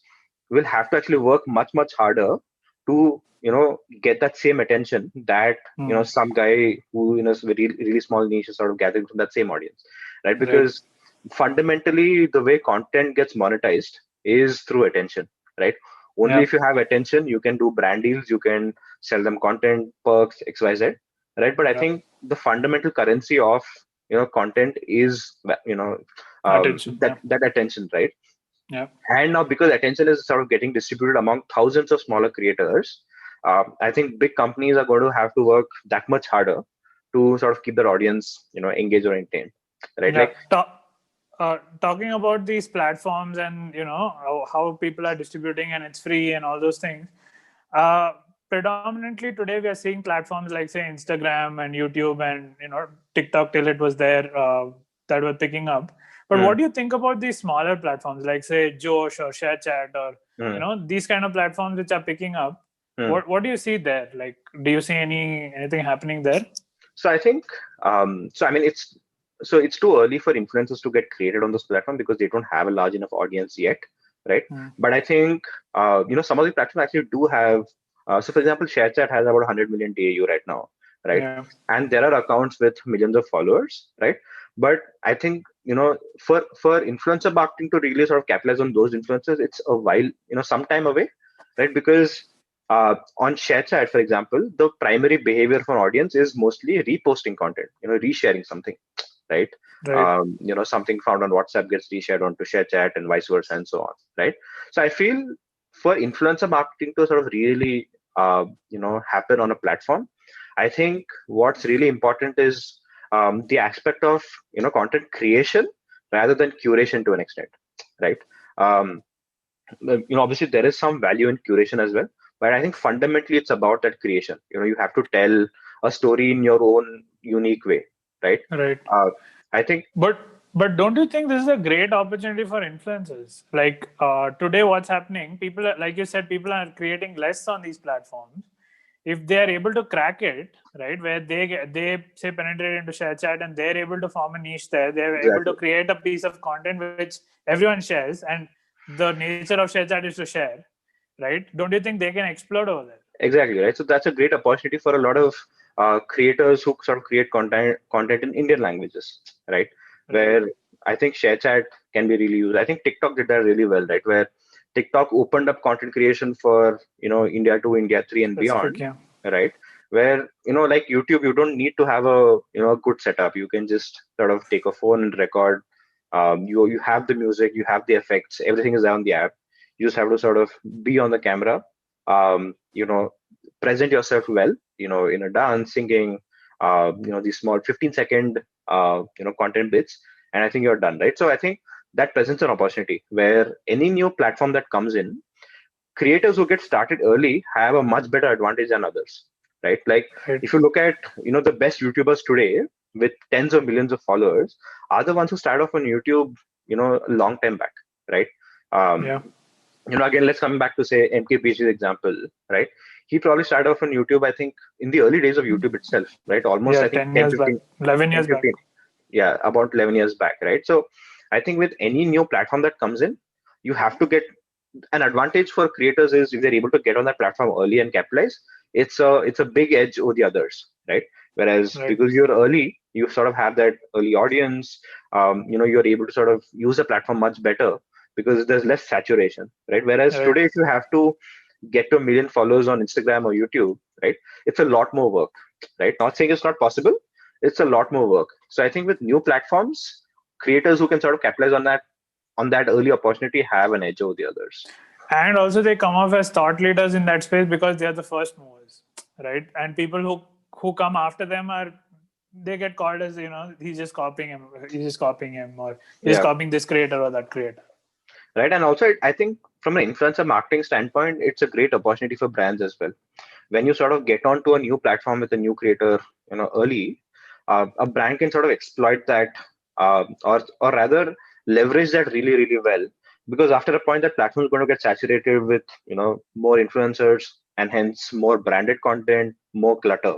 will have to actually work much much harder to, get that same attention that, some guy who in a very really small niche is sort of gathering from that same audience, right? Right. Because fundamentally the way content gets monetized is through attention, right? Only Yeah. if you have attention, you can do brand deals, you can sell them content, perks, XYZ, right? But I Yeah. think the fundamental currency of, content is, Attention. Yeah. that attention, right? Yeah. And now, because attention is sort of getting distributed among thousands of smaller creators, I think big companies are going to have to work that much harder to sort of keep their audience, engaged or entertained, right? Yeah. Like, Talking about these platforms and how people are distributing and it's free and all those things. Uh, Predominantly today we are seeing platforms like say Instagram and YouTube and TikTok till it was there that were picking up. But what do you think about these smaller platforms like say Josh or ShareChat or these kind of platforms which are picking up? What do you see there? Like, do you see anything happening there? So I think, so I mean, it's too early for influencers to get created on this platform because they don't have a large enough audience yet, right? But I think, some of the platforms actually do have. So, for example, ShareChat has about 100 million DAU right now, right? Yeah. And there are accounts with millions of followers, right? But I think, for influencer marketing to really sort of capitalize on those influencers, it's a while, some time away, right? Because on ShareChat, for example, the primary behavior for an audience is mostly reposting content, resharing something, right? Right. Something found on WhatsApp gets reshared onto ShareChat and vice versa and so on, right? So I feel for influencer marketing to sort of really, happen on a platform, I think what's really important is the aspect of, content creation rather than curation to an extent, right? Um, Obviously there is some value in curation as well, but I think fundamentally it's about that creation. You have to tell a story in your own unique way, right? Right. I think, but don't you think this is a great opportunity for influencers? Like today, what's happening? People, like you said, people are creating less on these platforms. If they are able to crack it, right, where they say penetrate into ShareChat and they're able to form a niche there, they're able to exactly. create a piece of content which everyone shares, and the nature of ShareChat is to share, right? Don't you think they can explode over there? Exactly, right. So that's a great opportunity for a lot of creators who sort of create content in Indian languages, right? Right. Where I think ShareChat can be really used. I think TikTok did that really well, right? Where TikTok opened up content creation for India 2, India 3, and Specific, beyond, yeah. right? Where like YouTube, you don't need to have a a good setup. You can just sort of take a phone and record. You have the music, you have the effects, everything is there on the app. You just have to sort of be on the camera, um, you know, present yourself well, in a dance, singing, these small 15-second, content bits, and I think you're done, right? So I think that presents an opportunity where any new platform that comes in, creators who get started early have a much better advantage than others, right? Like Right. if you look at, the best YouTubers today with tens of millions of followers are the ones who started off on YouTube, a long time back, right? Um, Yeah. Again, let's come back to say MKBHD's example, right? He probably started off on YouTube, I think, in the early days of YouTube itself, right? Almost, Yeah, I think, 10 10, years back, 15, 11 10, years back. 15, yeah, about 11 years back, right? So I think with any new platform that comes in, you have to get an advantage for creators is if they're able to get on that platform early and capitalize. It's a big edge over the others, right? Whereas Right. because you're early, you sort of have that early audience. You're able to sort of use the platform much better because there's less saturation, right? Whereas Right. today, if you have to get to a million followers on Instagram or YouTube, right, it's a lot more work, right? Not saying it's not possible, it's a lot more work. So I think with new platforms, creators who can sort of capitalize on that early opportunity have an edge over the others. And also they come off as thought leaders in that space because they are the first movers, right? And people who come after them are, they get called as, he's just copying him, or he's Yeah, copying this creator or that creator. right. And also, I think from an influencer marketing standpoint, it's a great opportunity for brands as well. When you sort of get onto a new platform with a new creator, early, a brand can sort of exploit that, or rather leverage that really, really well. Because after a point, that platform is going to get saturated with more influencers and hence more branded content, more clutter,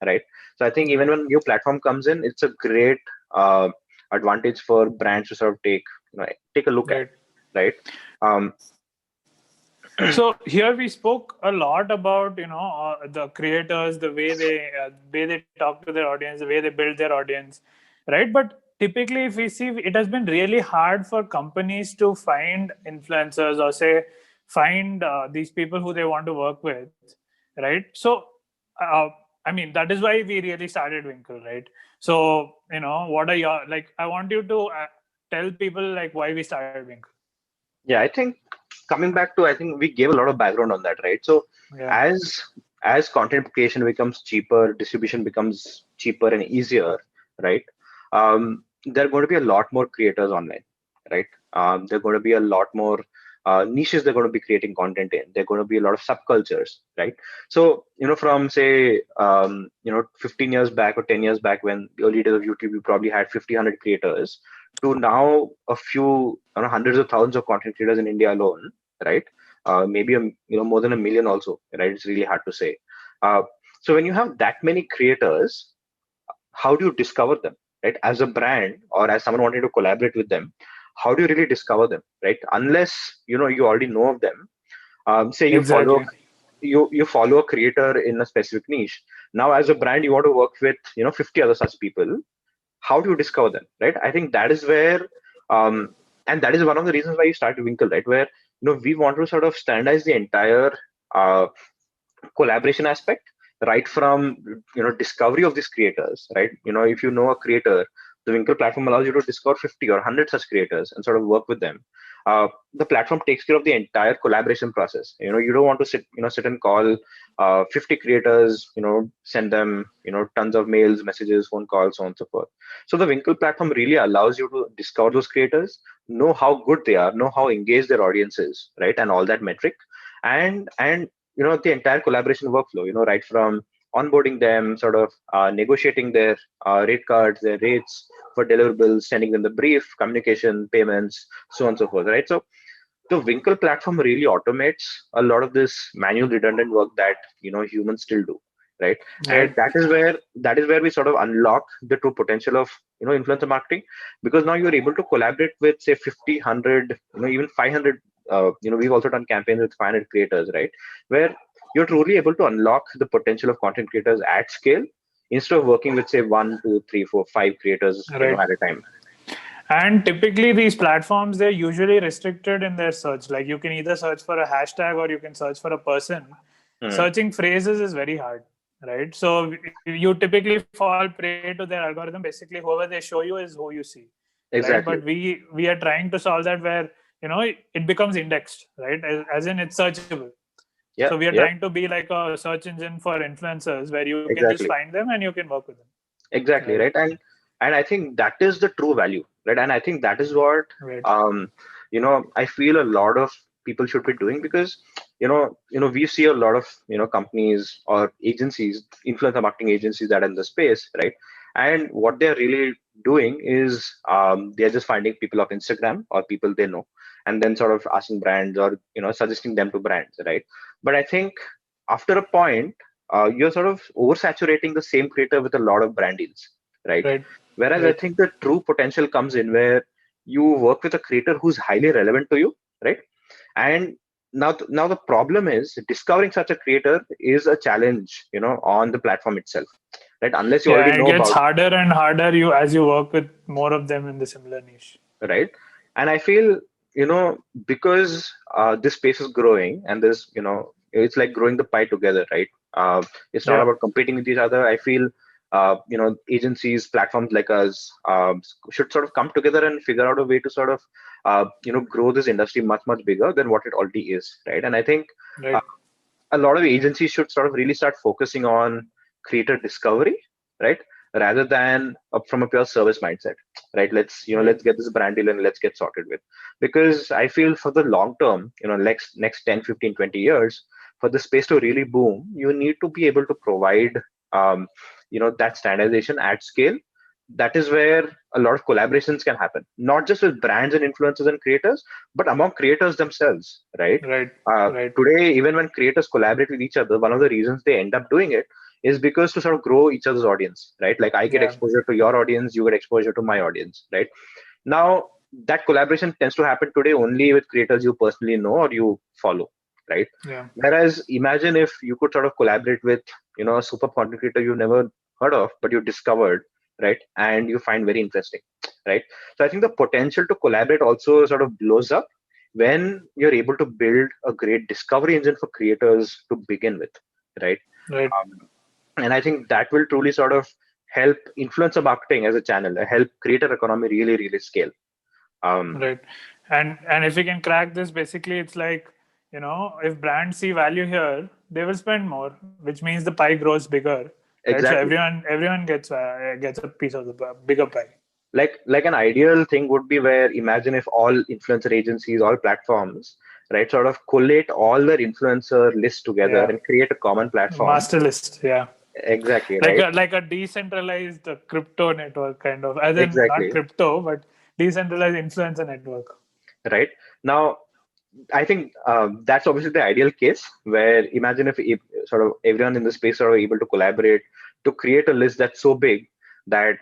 right? So I think even Right. when a new platform comes in, it's a great uh, advantage for brands to sort of take a look at, Right. right? Um, So here we spoke a lot about the creators, the way they talk to their audience, the way they build their audience, right? But typically, if we see, it has been really hard for companies to find influencers, or say find these people who they want to work with, right? So, uh, I mean, that is why we really started Winkle, right? So, what are your, like? I want you to tell people like why we started Winkle. Yeah, I think coming back to, I think we gave a lot of background on that, right? So Yeah. as as content creation becomes cheaper, distribution becomes cheaper and easier, right? There are going to be a lot more creators online, right? There are going to be a lot more niches they're going to be creating content in. There are going to be a lot of subcultures, right? So, from say, 15 years back or 10 years back when the early days of YouTube, you probably had 50, 100 creators to now a few hundreds of thousands of content creators in India alone, right? Maybe more than a million also, right? It's really hard to say. Uh, so when you have that many creators, how do you discover them, right? As a brand or as someone wanting to collaborate with them, how do you really discover them, right? Unless you already know of them. Say Exactly. you follow a creator in a specific niche. Now, as a brand, you want to work with 50 other such people. How do you discover them, right? I think that is where, um, and that is one of the reasons why you started Winkle, right? Where we want to sort of standardize the entire uh, collaboration aspect, right from discovery of these creators, right? If you know a creator, the Winkle platform allows you to discover 50 or 100 such creators and sort of work with them. The platform takes care of the entire collaboration process. You don't want to sit and call 50 creators, send them tons of mails, messages, phone calls, so on and so forth. So the Winkle platform really allows you to discover those creators, know how good they are, know how engaged their audience is, right, and all that metric, and the entire collaboration workflow, right from onboarding them, sort of negotiating their rate cards, their rates for deliverables, sending them the brief, communication, payments, so on and so forth, right? So the Winkle platform really automates a lot of this manual redundant work that humans still do, right? And Right. that is where we sort of unlock the true potential of influencer marketing, because now you're able to collaborate with say 50, 100, even 500. We've also done campaigns with 500 creators, right, where you're truly able to unlock the potential of content creators at scale instead of working with say one, two, three, four, five creators Right. at a time. And typically, these platforms, they're usually restricted in their search. Like you can either search for a hashtag or you can search for a person. Hmm. Searching phrases is very hard, right? So you typically fall prey to their algorithm. Basically, whoever they show you is who you see, right? But Exactly. we are trying to solve that where it becomes indexed, right? As in it's searchable. Yeah. So we are Yeah. trying to be like a search engine for influencers where you can just Exactly. find them and you can work with them, Exactly, right? right. And I think that is the true value, right? And I think that is what Right. I feel a lot of people should be doing, because we see a lot of companies or agencies, influencer marketing agencies that are in the space, right? And what they're really doing is they're just finding people of Instagram or people they know, and then sort of asking brands or suggesting them to brands, right? But I think after a point, you're sort of oversaturating the same creator with a lot of brand deals, right? Right. Whereas I Right. think the true potential comes in where you work with a creator who's highly relevant to you, right? And now the problem is discovering such a creator is a challenge, on the platform itself, right? Unless you Yeah, already and it know gets about, harder and harder as you work with more of them in the similar niche. right? And I feel, because this space is growing, and this, it's like growing the pie together, right? It's not Yeah, about competing with each other. I feel, agencies, platforms like us, should sort of come together and figure out a way to sort of, grow this industry much, much bigger than what it already is, right? And I think uh, right. a lot of agencies should sort of really start focusing on creator discovery, right? Rather than from a pure service mindset, right? Right. Let's get this brand deal and let's get sorted with. Because I feel for the long term, next 10, 15, 20 years, for the space to really boom, you need to be able to provide, that standardization at scale. That is where a lot of collaborations can happen, not just with brands and influencers and creators, but among creators themselves, right? Right. uh, Right. Today, even when creators collaborate with each other, one of the reasons they end up doing it is because to sort of grow each other's audience, right? Like I get Yeah. exposure to your audience, you get exposure to my audience, right? Now, that collaboration tends to happen today only with creators you personally know or you follow, right? Yeah. Whereas imagine if you could sort of collaborate with, a super content creator you've never heard of, but you discovered, right? And you find very interesting, right? So I think the potential to collaborate also sort of blows up when you're able to build a great discovery engine for creators to begin with, right? Right. And I think that will truly sort of help influencer marketing as a channel, help creator economy really, really scale. Um, Right. And if we can crack this, basically it's like, if brands see value here, they will spend more, which means the pie grows bigger. Right. So exactly. everyone gets a piece of the bigger pie. Like an ideal thing would be where imagine if all influencer agencies, all platforms, right, sort of collate all their influencer lists together Yeah. and create a common platform. Master list. Yeah. Exactly, Like right? a decentralized crypto network kind of, as in not Exactly, crypto, but decentralized influencer network. right? Now, I think that's obviously the ideal case where imagine if sort of everyone in the space are able to collaborate to create a list that's so big that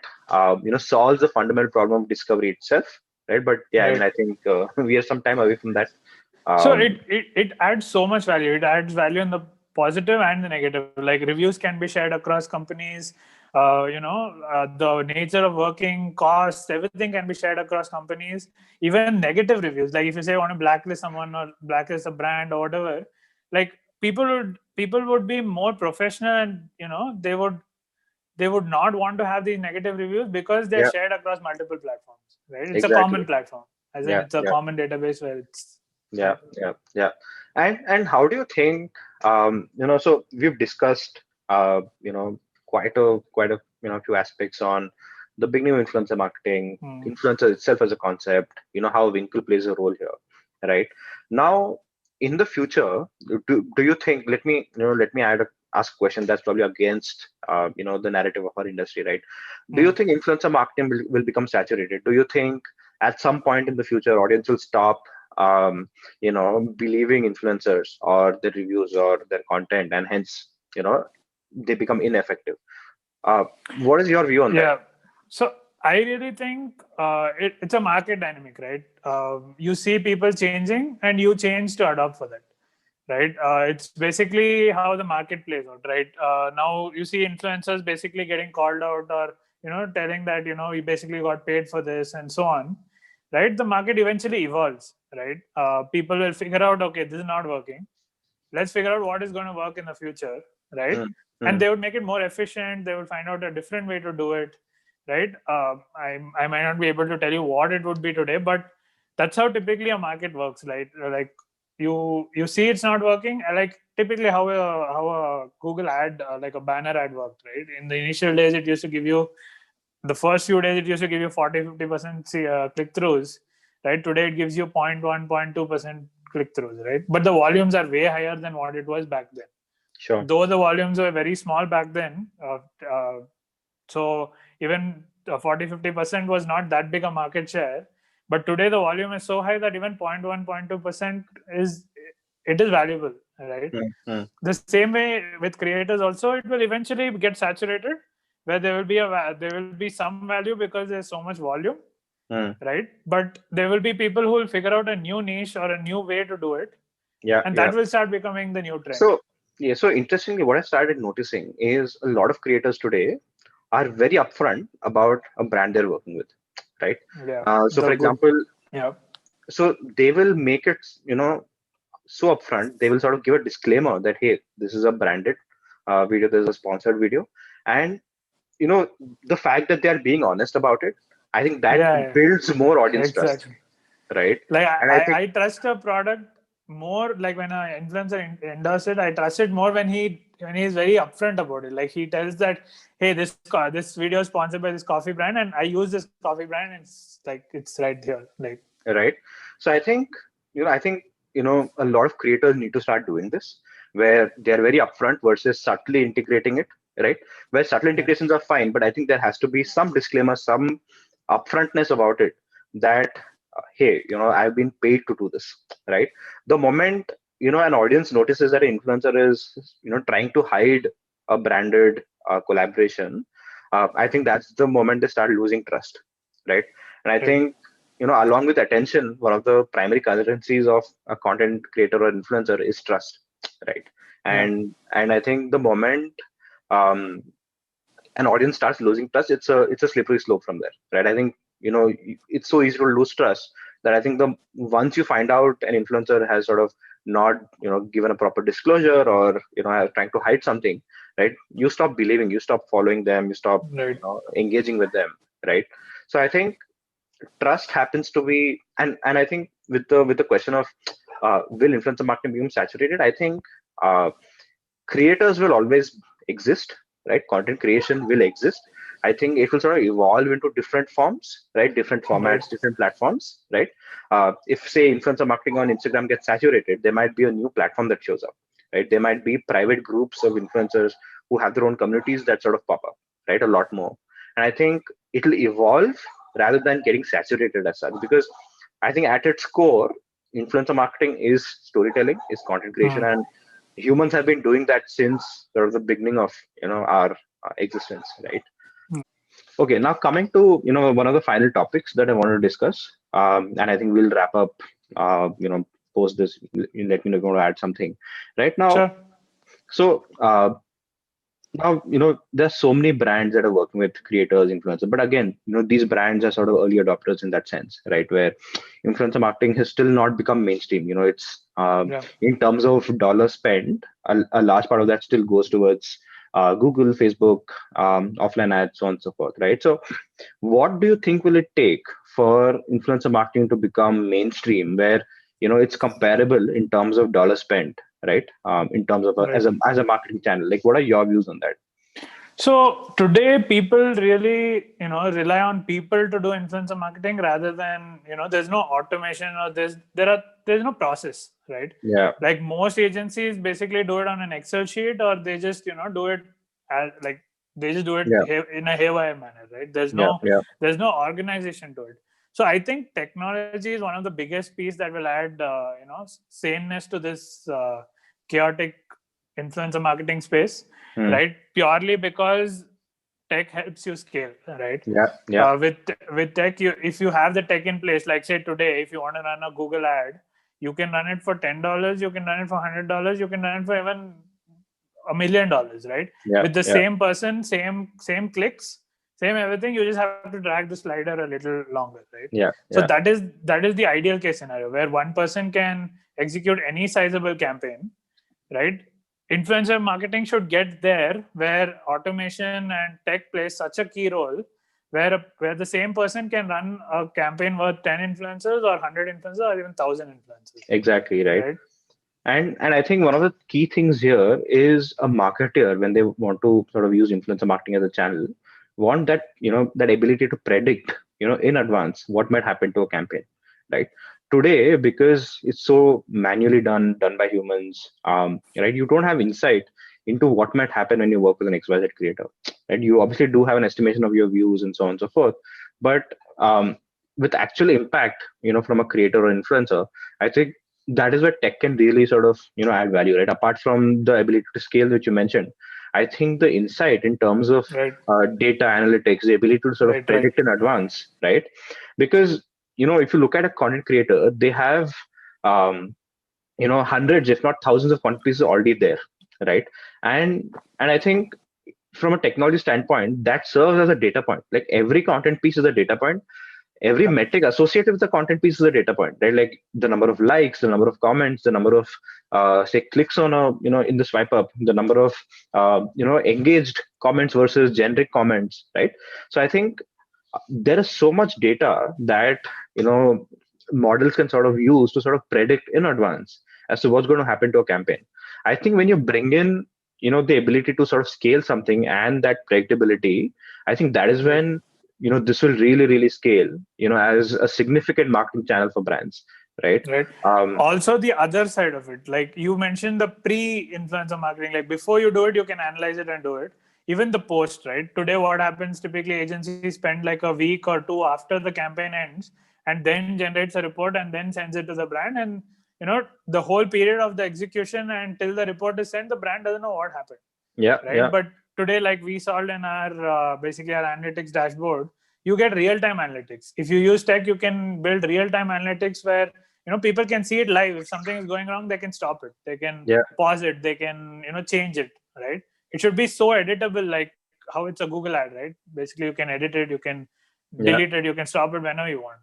solves the fundamental problem of discovery itself, right? But yeah, I mean, Right. I think we are some time away from that. So Um, it adds so much value. It adds value in the positive and the negative. Like reviews can be shared across companies. The nature of working, costs, everything can be shared across companies. Even negative reviews, like if you say you want to blacklist someone or blacklist a brand or whatever, like people would be more professional, and they would not want to have these negative reviews because they're yeah, shared across multiple platforms. Right? It's a common exactly. platform, as in Yeah, it's a yeah, common database where it's yeah, shared. yeah, yeah. And how do you think, so we've discussed, quite a few aspects on the beginning of influencer marketing, Hmm. influencer itself as a concept, how Winkle plays a role here, right? Now, in the future, do you think, let me ask a question that's probably against, the narrative of our industry, right? Do you Hmm. think influencer marketing will become saturated? Do you think at some point in the future, audience will stop, believing influencers or their reviews or their content, and hence, they become ineffective? What is your view on that? Yeah. So I really think it's a market dynamic, right? You see people changing, and you change to adopt for that, right? It's basically how the market plays out, right? Now you see influencers basically getting called out, or telling that you basically got paid for this and so on, right? The market eventually evolves, right? People will figure out, okay, this is not working. Let's figure out what is going to work in the future, right? Mm, And mm, they would make it more efficient. They would find out a different way to do it, right? I might not be able to tell you what it would be today, but that's how typically a market works, right? Like you see it's not working, like typically how a Google ad, like a banner ad worked, right? In the initial days, it used to give you the first few days it used to give you 40-50% click throughs, right? Today it gives you 0.1 0.2% click throughs, right? But the volumes are way higher than what it was back then, sure. though the volumes were very small back then. So even 40-50% was not that big a market share, but today the volume is so high that even 0.1 0.2% is valuable, right? Mm, mm, The same way with creators also, it will eventually get saturated, where there will be some value because there's so much volume, right? But there will be people who will figure out a new niche or a new way to do it, Yeah, and yeah. that will start becoming the new trend. So yeah, so interestingly, what I started noticing is a lot of creators today are very upfront about a brand they're working with, right? Yeah, So the for good. example, Yeah, so they will make it, so upfront. They will sort of give a disclaimer that hey, this is a branded video, this is a sponsored video, and you know the fact that they are being honest about it, I think that yeah, builds more yeah, audience trust, exactly. right? Like And I think I trust a product more, like when an influencer endorse it, I trust it more when he's very upfront about it. Like he tells that, hey, this video is sponsored by this coffee brand, and I use this coffee brand, and it's right there. Like, right. So I think a lot of creators need to start doing this, where they're very upfront versus subtly integrating it, right? Where subtle yeah, integrations are fine, but I think there has to be some disclaimer, some upfrontness about it, that hey, I've been paid to do this, right? The moment an audience notices that an influencer is trying to hide a branded collaboration, I think that's the moment they start losing trust, right? And I right, think along with attention, one of the primary currencies of a content creator or influencer is trust, right? yeah, And I think the moment um, an audience starts losing trust, it's a slippery slope from there, right? I think it's so easy to lose trust that I think the once you find out an influencer has sort of not given a proper disclosure, or trying to hide something, right? You stop believing, you stop following them, you stop right. engaging with them, right? So I think trust happens to be, and I think with the question of will influencer marketing become saturated, I think uh, creators will always exist, right? Content creation will exist. I think it will sort of evolve into different forms, right? Different Right. formats, different platforms, right? If say influencer marketing on Instagram gets saturated, there might be a new platform that shows up, right? There might be private groups of influencers who have their own communities that sort of pop up, right? A lot more. And I think it'll evolve rather than getting saturated as such, because I think at its core, influencer marketing is storytelling, is content creation, Hmm. and humans have been doing that since sort of the beginning of our existence, right? Okay, now coming to one of the final topics that I wanted to discuss, and I think we'll wrap up post this. You let me know if you want to add something right now. Sure. So now there's so many brands that are working with creators, influencers, but again these brands are sort of early adopters in that sense, right? Where influencer marketing has still not become mainstream. It's Yeah. in terms of dollar spent, a large part of that still goes towards Google, Facebook, offline ads, so on and so forth, right? So what do you think will it take for influencer marketing to become mainstream, where it's comparable in terms of dollar spent, right? In terms of Right. as a marketing channel, like what are your views on that? So today, people really, rely on people to do influencer marketing rather than, there's no automation, or there's no process, right? Yeah, Like most agencies basically do it on an Excel sheet, or they just, do it as like they just do it yeah, in a haywire manner, right? yeah, yeah, There's no organization to it. So I think technology is one of the biggest piece that will add, saneness to this chaotic influencer marketing space, hmm, right? Purely because tech helps you scale, right? yeah, yeah, With tech, if you have the tech in place, like say today, if you want to run a Google ad, you can run it for $10, you can run it for $100, you can run it for even $1 million, right? yeah, With the yeah, same person, same clicks, same everything. You just have to drag the slider a little longer, right? yeah, So yeah, that is the ideal case scenario where one person can execute any sizable campaign, right? Influencer marketing should get there where automation and tech plays such a key role, where the same person can run a campaign worth 10 influencers or 100 influencers or even 1,000 influencers, exactly, right. right? And I think one of the key things here is a marketer, when they want to sort of use influencer marketing as a channel, want that that ability to predict in advance what might happen to a campaign, right? Today, because it's so manually done by humans, right, you don't have insight into what might happen when you work with an XYZ creator, right? You obviously do have an estimation of your views and so on and so forth, but with actual impact from a creator or influencer, I think that is where tech can really sort of add value, right? Apart from the ability to scale, which you mentioned, I think the insight in terms of Right. data analytics, the ability to sort of Right. Right. predict in advance, right? Because if you look at a content creator, they have um, hundreds, if not thousands, of content pieces already there, right? And I think from a technology standpoint, that serves as a data point. Like every content piece is a data point. Every metric associated with the content piece is a data point, right? Like the number of likes, the number of comments, the number of say clicks on a in the swipe up, the number of engaged comments versus generic comments, right? So I think there is so much data that you know models can sort of use to sort of predict in advance as to what's going to happen to a campaign. I think when you bring in the ability to sort of scale something and that predictability, I think that is when this will really really scale as a significant marketing channel for brands, right? Right. Also, the other side of it, like you mentioned, the pre-influencer marketing, like before you do it, you can analyze it and do it. Even the post, right? Today, what happens typically, agencies spend like a week or two after the campaign ends, and then generates a report and then sends it to the brand. And the whole period of the execution until the report is sent, the brand doesn't know what happened. Yeah, Right. yeah. But today, like we solved in our basically our analytics dashboard, you get real-time analytics. If you use tech, you can build real-time analytics where people can see it live. If something is going wrong, they can stop it, they can Yeah. pause it, they can change it, right? It should be so editable, like how it's a Google ad, right? Basically you can edit it, you can Yeah. delete it, you can stop it whenever you want,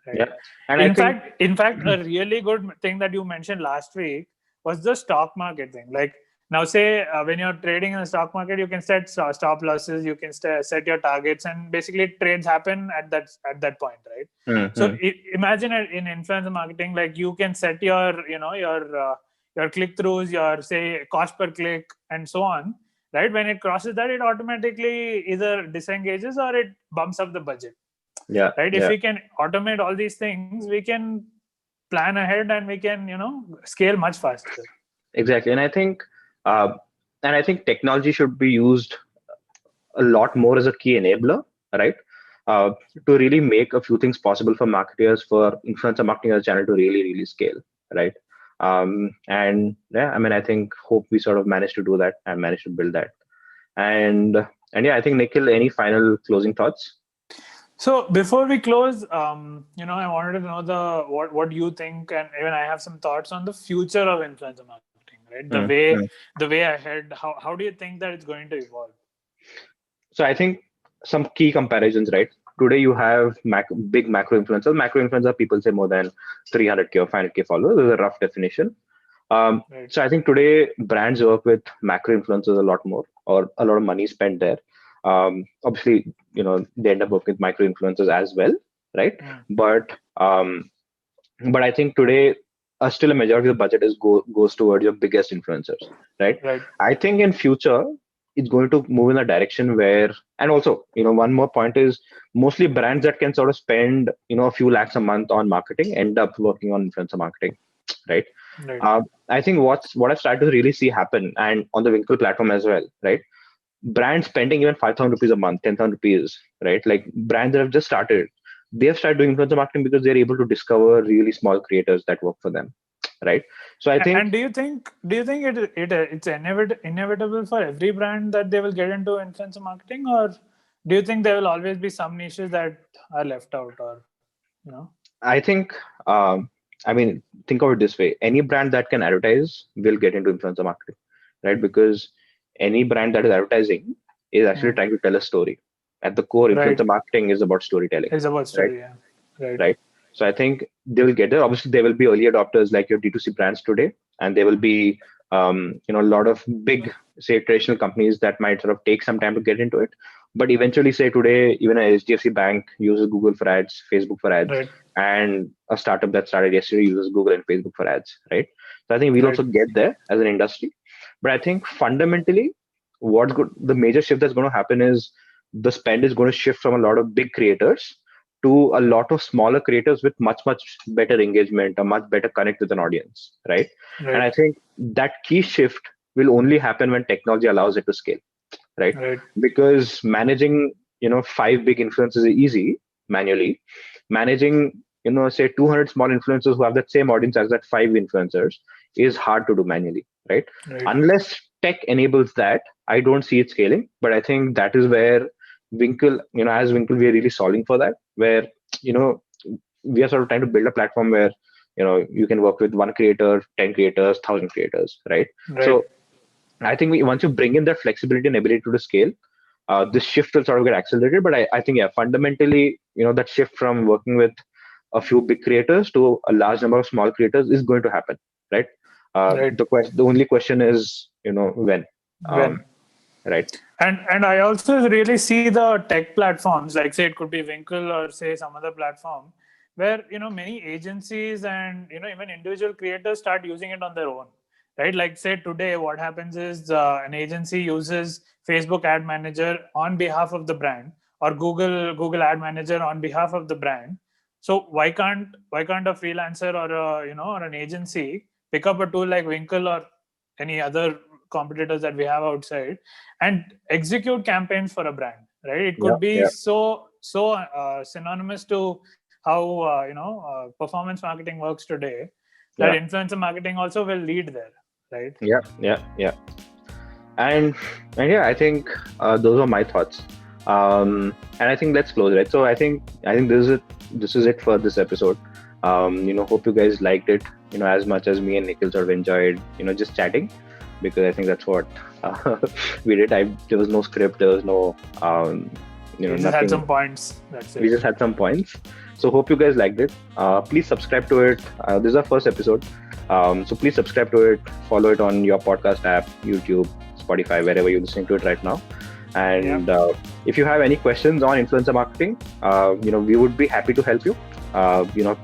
right? Yeah. And I in think fact in fact a really good thing that you mentioned last week was the stock market thing. Like now, say when you're trading in the stock market, you can set stop losses, you can set your targets, and basically trades happen at that point, right? So imagine in influencer marketing, like you can set your your click throughs, your say cost per click, and so on, right? When it crosses that, it automatically either disengages or it bumps up the budget, yeah, right? If yeah, we can automate all these things, we can plan ahead and we can scale much faster. exactly. Uh, and I think technology should be used a lot more as a key enabler, right? Uh, to really make a few things possible for marketers, for influencer marketing as a channel to really, really scale, right? And yeah, I mean, I think hope we sort of managed to do that and managed to build that. And yeah, I think Nikhil, any final closing thoughts? So before we close, I wanted to know what you think, and even I have some thoughts on the future of influencer marketing, right? The way ahead. How do you think that it's going to evolve? So I think some key comparisons, right? Today you have big macro influencers. Macro influencer, people say more than 300K or 500K followers. There's a rough definition. Right. So I think today brands work with macro influencers a lot more, or a lot of money spent there. Obviously, they end up working with micro influencers as well, right? But I think today, still a majority of the budget goes towards your biggest influencers, right? Right. I think in future it's going to move in a direction where, and also, one more point is mostly brands that can sort of spend, a few lakhs a month on marketing end up working on influencer marketing, right? Right. I think what I've started to really see happen, and on the Winkle platform as well, right? Brands spending even 5,000 rupees a month, 10,000 rupees, right? Like brands that have just started, they have started doing influencer marketing because they're able to discover really small creators that work for them, right? So I think. And do you think it's inevitable for every brand that they will get into influencer marketing, or do you think there will always be some niches that are left out, or I think, I mean, think of it this way: any brand that can advertise will get into influencer marketing, right? Because any brand that is advertising is actually trying to tell a story. At the core, Right. influencer marketing is about storytelling. It's about right? story, yeah. Right. So I think they will get there. Obviously, there will be early adopters like your D2C brands today, and there will be a lot of big, say, traditional companies that might sort of take some time to get into it. But eventually, say today, even a HDFC Bank uses Google for ads, Facebook for ads, Right. and a startup that started yesterday uses Google and Facebook for ads, right? So I think we'll also get there as an industry. But I think fundamentally, the major shift that's going to happen is the spend is going to shift from a lot of big creators to a lot of smaller creators with much better engagement, a much better connect with an audience, right? And I think that key shift will only happen when technology allows it to scale, right? Because managing 5 big influencers is easy manually. Managing say 200 small influencers who have that same audience as that 5 influencers is hard to do manually, right? Unless tech enables that, I don't see it scaling. But I think that is where Winkle, as Winkle, we are really solving for that, where, you know, we are sort of trying to build a platform where, you can work with one creator, 10 creators, 1,000 creators, right? Right. So I think once you bring in that flexibility and ability to scale, this shift will sort of get accelerated. But I think, yeah, fundamentally, that shift from working with a few big creators to a large number of small creators is going to happen, right? Right. The only question is, when, When. right? And I also really see the tech platforms, like say it could be Winkle or say some other platform, where many agencies and even individual creators start using it on their own, right? Like say today, what happens is an agency uses Facebook Ad Manager on behalf of the brand, or Google Ad Manager on behalf of the brand. So why can't a freelancer or or an agency pick up a tool like Winkle or any other competitors that we have outside and execute campaigns for a brand, right? It Yeah, could be yeah, so synonymous to how performance marketing works today, that yeah, influencer marketing also will lead there, right? yeah, yeah, yeah. And yeah, I think those are my thoughts. And I think let's close, right? So I think this is it for this episode. Hope you guys liked it, as much as me and Nikhil sort of enjoyed, just chatting, because I think that's what we did. There was no script, there was no, We just nothing. had some points. That's We it. just had some points. So hope you guys liked it. Please subscribe to it. This is our first episode. So please subscribe to it. Follow it on your podcast app, YouTube, Spotify, wherever you're listening to it right now. And if you have any questions on influencer marketing, we would be happy to help you.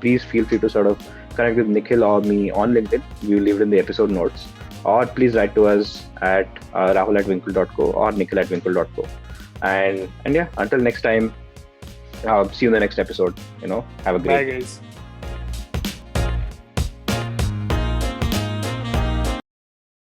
Please feel free to sort of connect with Nikhil or me on LinkedIn. We'll leave it in the episode notes. Or please write to us at rahul@winkle.co or nikhil@winkle.co. And yeah, until next time, see you in the next episode. Have a great Bye, guys.